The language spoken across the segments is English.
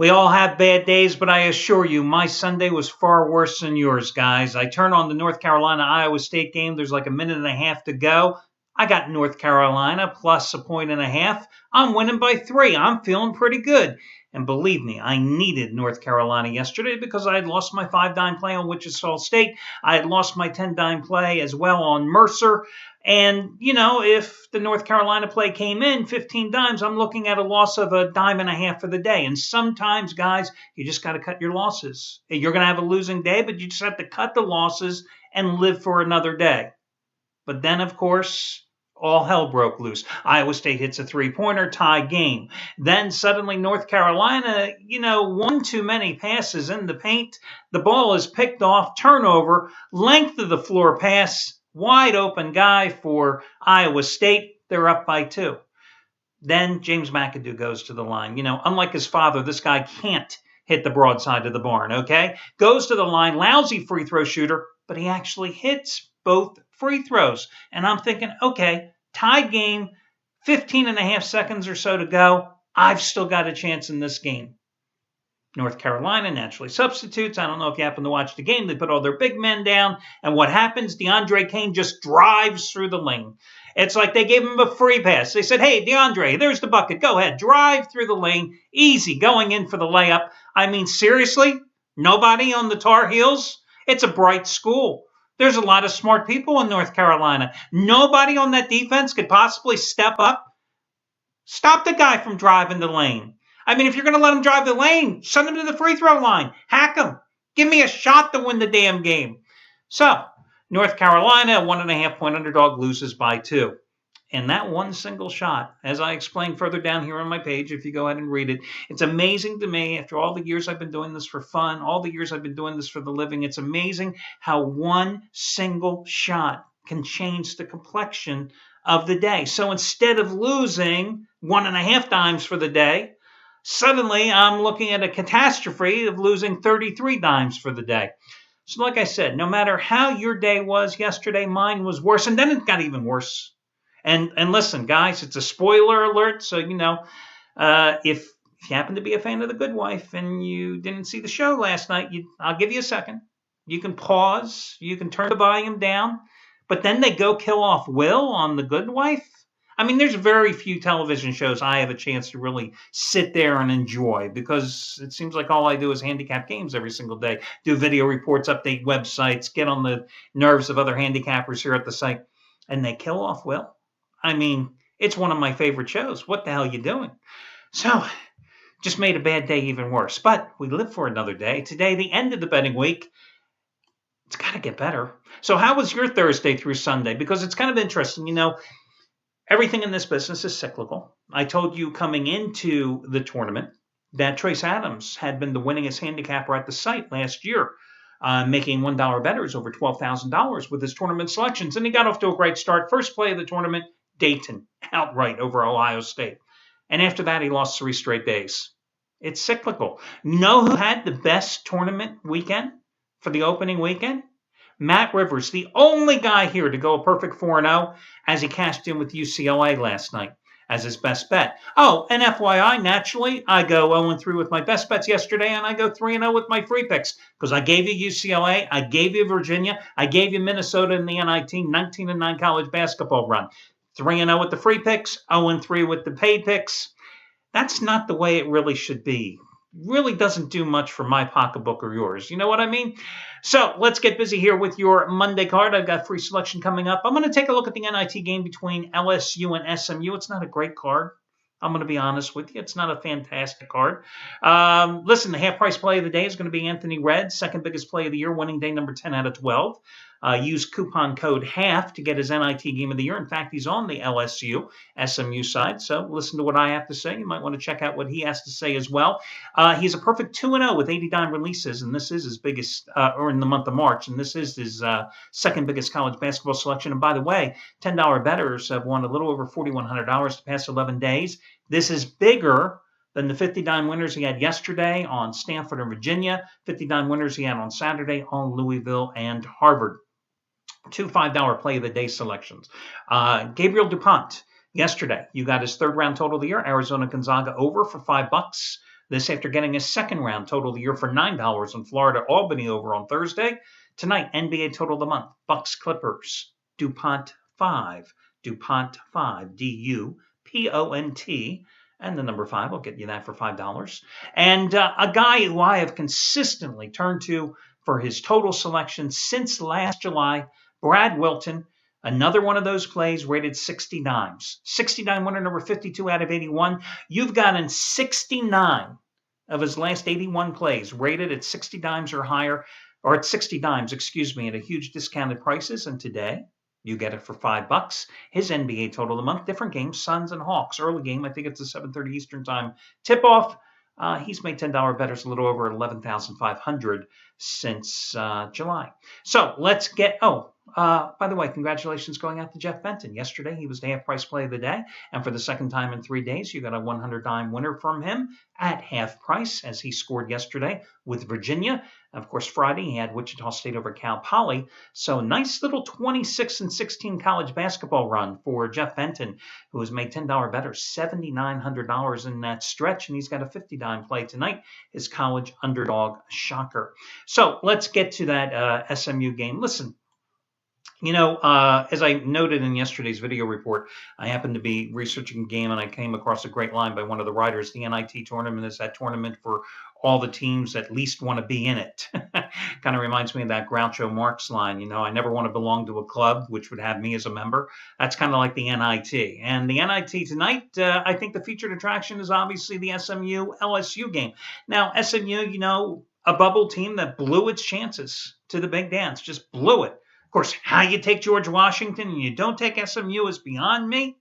We all have bad days, but I assure you, my Sunday was far worse than yours, guys. I turn on the North Carolina-Iowa State game. There's like a minute and a half to go. I got North Carolina plus a point and a half. I'm winning by 3. I'm feeling pretty good. And believe me, I needed North Carolina yesterday because I had lost my 5-dime play on Wichita State. I had lost my 10-dime play as well on Mercer. And, if the North Carolina play came in 15 dimes, I'm looking at a loss of a dime and a half for the day. And sometimes, guys, you just got to cut your losses. You're going to have a losing day, but you just have to cut the losses and live for another day. But then, of course, all hell broke loose. Iowa State hits a 3-pointer, tie game. Then suddenly North Carolina, one too many passes in the paint. The ball is picked off, turnover, length of the floor pass, wide open guy for Iowa State. They're up by 2. Then James McAdoo goes to the line. Unlike his father, this guy can't hit the broadside of the barn, okay? Goes to the line, lousy free throw shooter, but he actually hits both free throws. And I'm thinking, okay, tied game, 15 and a half seconds or so to go. I've still got a chance in this game. North Carolina naturally substitutes. I don't know if you happen to watch the game. They put all their big men down. And what happens? DeAndre Kane just drives through the lane. It's like they gave him a free pass. They said, hey, DeAndre, there's the bucket. Go ahead. Drive through the lane. Easy. Going in for the layup. I mean, seriously? Nobody on the Tar Heels? It's a bright school. There's a lot of smart people in North Carolina. Nobody on that defense could possibly step up. Stop the guy from driving the lane. I mean, if you're going to let him drive the lane, send him to the free throw line. Hack him. Give me a shot to win the damn game. So, North Carolina, a 1.5-point underdog, loses by 2. And that one single shot, as I explained further down here on my page, if you go ahead and read it, it's amazing to me, after all the years I've been doing this for fun, all the years I've been doing this for the living, it's amazing how one single shot can change the complexion of the day. So instead of losing 1.5 dimes for the day, suddenly I'm looking at a catastrophe of losing 33 dimes for the day. So like I said, no matter how your day was yesterday, mine was worse. And then it got even worse. And listen, guys, it's a spoiler alert. So, if you happen to be a fan of The Good Wife and you didn't see the show last night, I'll give you a second. You can pause. You can turn the volume down. But then they go kill off Will on The Good Wife. I mean, there's very few television shows I have a chance to really sit there and enjoy because it seems like all I do is handicap games every single day, do video reports, update websites, get on the nerves of other handicappers here at the site, and they kill off Will. I mean, it's one of my favorite shows. What the hell are you doing? So, just made a bad day even worse. But we live for another day. Today, the end of the betting week. It's got to get better. So how was your Thursday through Sunday? Because it's kind of interesting, everything in this business is cyclical. I told you coming into the tournament that Trace Adams had been the winningest handicapper at the site last year, making $1 bettors over $12,000 with his tournament selections. And he got off to a great start. First play of the tournament, Dayton, outright over Ohio State. And after that, he lost 3 straight days. It's cyclical. You know who had the best tournament weekend for the opening weekend? Matt Rivers, the only guy here to go a perfect 4-0 as he cashed in with UCLA last night as his best bet. Oh, and FYI, naturally, I go 0-3 with my best bets yesterday, and I go 3-0 with my free picks because I gave you UCLA, I gave you Virginia, I gave you Minnesota in the NIT 19-9 college basketball run. 3-0 with the free picks, 0-3 with the paid picks. That's not the way it really should be. Really doesn't do much for my pocketbook or yours. You know what I mean? So let's get busy here with your Monday card. I've got free selection coming up. I'm going to take a look at the NIT game between LSU and SMU. It's not a great card. I'm going to be honest with you. It's not a fantastic card. Listen, the half price play of the day is going to be Anthony Redd, second biggest play of the year, winning day number 10 out of 12. Use coupon code HALF to get his NIT game of the year. In fact, he's on the LSU SMU side, so listen to what I have to say. You might want to check out what he has to say as well. He's a perfect 2-0 with 80 dime releases, and this is his biggest, or in the month of March, and this is his second biggest college basketball selection. And by the way, $10 bettors have won a little over $4,100 the past 11 days. This is bigger than the 50 dime winners he had yesterday on Stanford and Virginia, 50 dime winners he had on Saturday on Louisville and Harvard. 2 $5 play of the day selections. Gabriel DuPont, yesterday, you got his third round total of the year. Arizona Gonzaga over for $5. This after getting a second round total of the year for $9 in Florida Albany over on Thursday. Tonight, NBA total of the month, Bucks Clippers, DuPont 5, DuPont 5, DuPont, and the number 5. I'll get you that for $5. And a guy who I have consistently turned to for his total selection since last July, Brad Wilton. Another one of those plays rated 60 dimes. 69 winner number 52 out of 81. You've gotten 69 of his last 81 plays rated at 60 dimes or higher, or at 60 dimes, excuse me, at a huge discounted prices. And today, you get it for $5. His NBA total of the month, different games, Suns and Hawks. Early game, I think it's a 7:30 Eastern time tip-off. He's made $10 bettors, a little over 11,500 since July. So let's get, by the way, congratulations going out to Jeff Benton. Yesterday, he was the half price play of the day. And for the second time in 3 days, you got a 100-dime winner from him at half price as he scored yesterday with Virginia. Of course, Friday, he had Wichita State over Cal Poly. So nice little 26-16 college basketball run for Jeff Benton, who has made $10 bettors, $7,900 in that stretch. And he's got a 50-dime play tonight, his college underdog shocker. So let's get to that SMU game. Listen, as I noted in yesterday's video report, I happened to be researching a game and I came across a great line by one of the writers. The NIT tournament is that tournament for all the teams that least want to be in it. Kind of reminds me of that Groucho Marx line, I never want to belong to a club, which would have me as a member. That's kind of like the NIT. And the NIT tonight, I think the featured attraction is obviously the SMU-LSU game. Now, SMU, a bubble team that blew its chances to the big dance, just blew it. Of course, how you take George Washington and you don't take SMU is beyond me.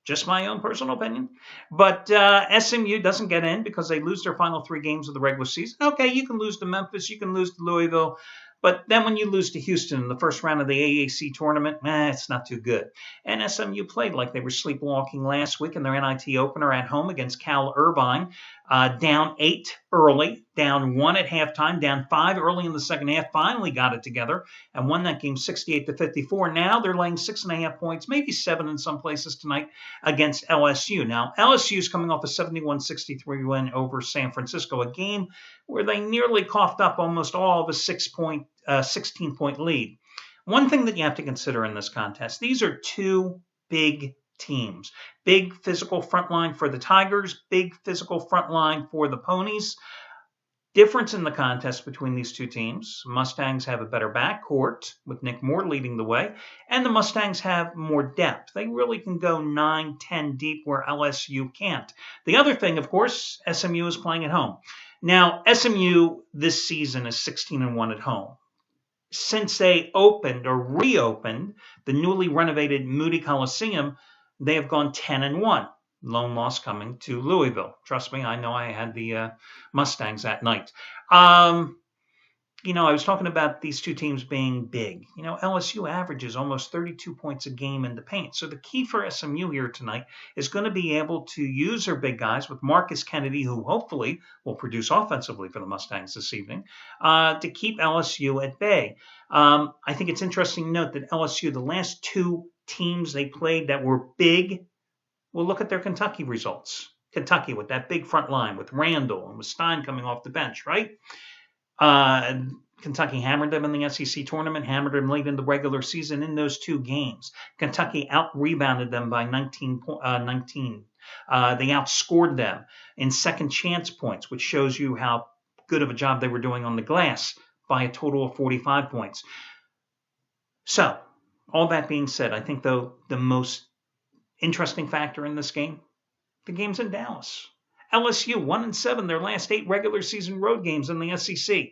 Just my own personal opinion. But SMU doesn't get in because they lose their final 3 games of the regular season. Okay, you can lose to Memphis, you can lose to Louisville. But then when you lose to Houston in the first round of the AAC tournament, it's not too good. And SMU played like they were sleepwalking last week in their NIT opener at home against Cal Irvine. Down 8 early, down 1 at halftime, down 5 early in the second half, finally got it together and won that game 68-54. Now they're laying 6.5 points, maybe 7 in some places tonight against LSU. Now, LSU is coming off a 71-63 win over San Francisco, a game where they nearly coughed up almost all of a 16-point lead. One thing that you have to consider in this contest, these are 2 big teams. Big physical front line for the Tigers, big physical front line for the Ponies. Difference in the contest between these 2 teams. Mustangs have a better backcourt with Nick Moore leading the way, and the Mustangs have more depth. They really can go 9, 10 deep where LSU can't. The other thing, of course, SMU is playing at home. Now, SMU this season is 16-1 at home. Since they opened or reopened the newly renovated Moody Coliseum, they have gone 10-1. Lone loss coming to Louisville. Trust me, I know I had the Mustangs that night. I was talking about these 2 teams being big. LSU averages almost 32 points a game in the paint. So the key for SMU here tonight is going to be able to use their big guys with Marcus Kennedy, who hopefully will produce offensively for the Mustangs this evening, to keep LSU at bay. I think it's interesting to note that LSU, the last 2 teams they played that were big, well, look at their Kentucky results. Kentucky with that big front line with Randall and with Stein coming off the bench, right? Kentucky hammered them in the SEC tournament, hammered them late in the regular season in those 2 games. Kentucky out-rebounded them by 19. They outscored them in second chance points, which shows you how good of a job they were doing on the glass, by a total of 45 points. So, all that being said, I think, though, the most interesting factor in this game, the game's in Dallas. LSU 1-7, their last 8 regular season road games in the SEC.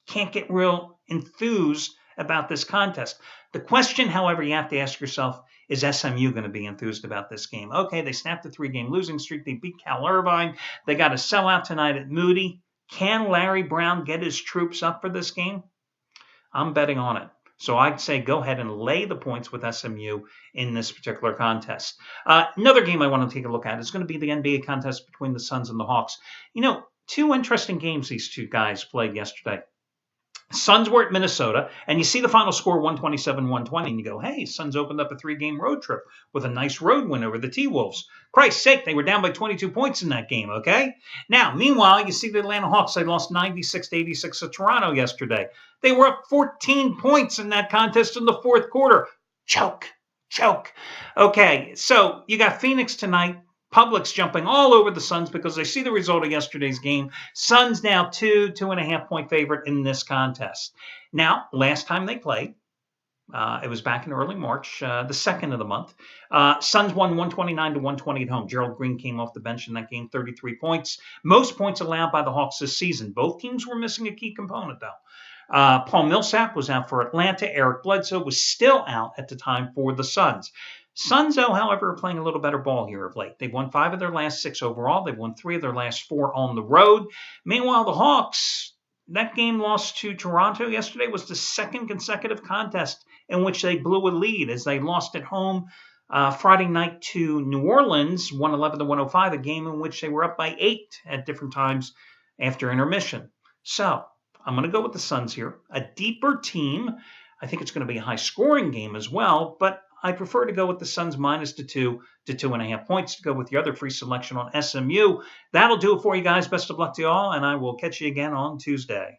Can't get real enthused about this contest. The question, however, you have to ask yourself, is SMU going to be enthused about this game? Okay, they snapped a 3-game losing streak. They beat Cal Irvine. They got a sellout tonight at Moody. Can Larry Brown get his troops up for this game? I'm betting on it. So I'd say go ahead and lay the points with SMU in this particular contest. Another game I want to take a look at is going to be the NBA contest between the Suns and the Hawks. 2 interesting games these 2 guys played yesterday. Suns were at Minnesota, and you see the final score 127-120, and you go, hey, Suns opened up a 3-game road trip with a nice road win over the T-Wolves. Christ's sake, they were down by 22 points in that game, okay? Now, meanwhile, you see the Atlanta Hawks, they lost 96-86 to Toronto yesterday. They were up 14 points in that contest in the fourth quarter. Choke. Okay, so you got Phoenix tonight. Public's jumping all over the Suns because they see the result of yesterday's game. Suns now 2.5 point favorite in this contest. Now, last time they played, it was back in early March, the 2nd of the month. Suns won 129-120 at home. Gerald Green came off the bench in that game, 33 points. Most points allowed by the Hawks this season. Both teams were missing a key component, though. Paul Millsap was out for Atlanta. Eric Bledsoe was still out at the time for the Suns. Suns, though, however, are playing a little better ball here of late. They've won 5 of their last 6 overall. They've won 3 of their last 4 on the road. Meanwhile, the Hawks, that game lost to Toronto yesterday was the 2nd consecutive contest in which they blew a lead as they lost at home Friday night to New Orleans, 111-105, a game in which they were up by 8 at different times after intermission. So I'm going to go with the Suns here. A deeper team. I think it's going to be a high-scoring game as well, but I prefer to go with the Suns minus the 2 to 2.5 points to go with your other free selection on SMU. That'll do it for you guys. Best of luck to you all, and I will catch you again on Tuesday.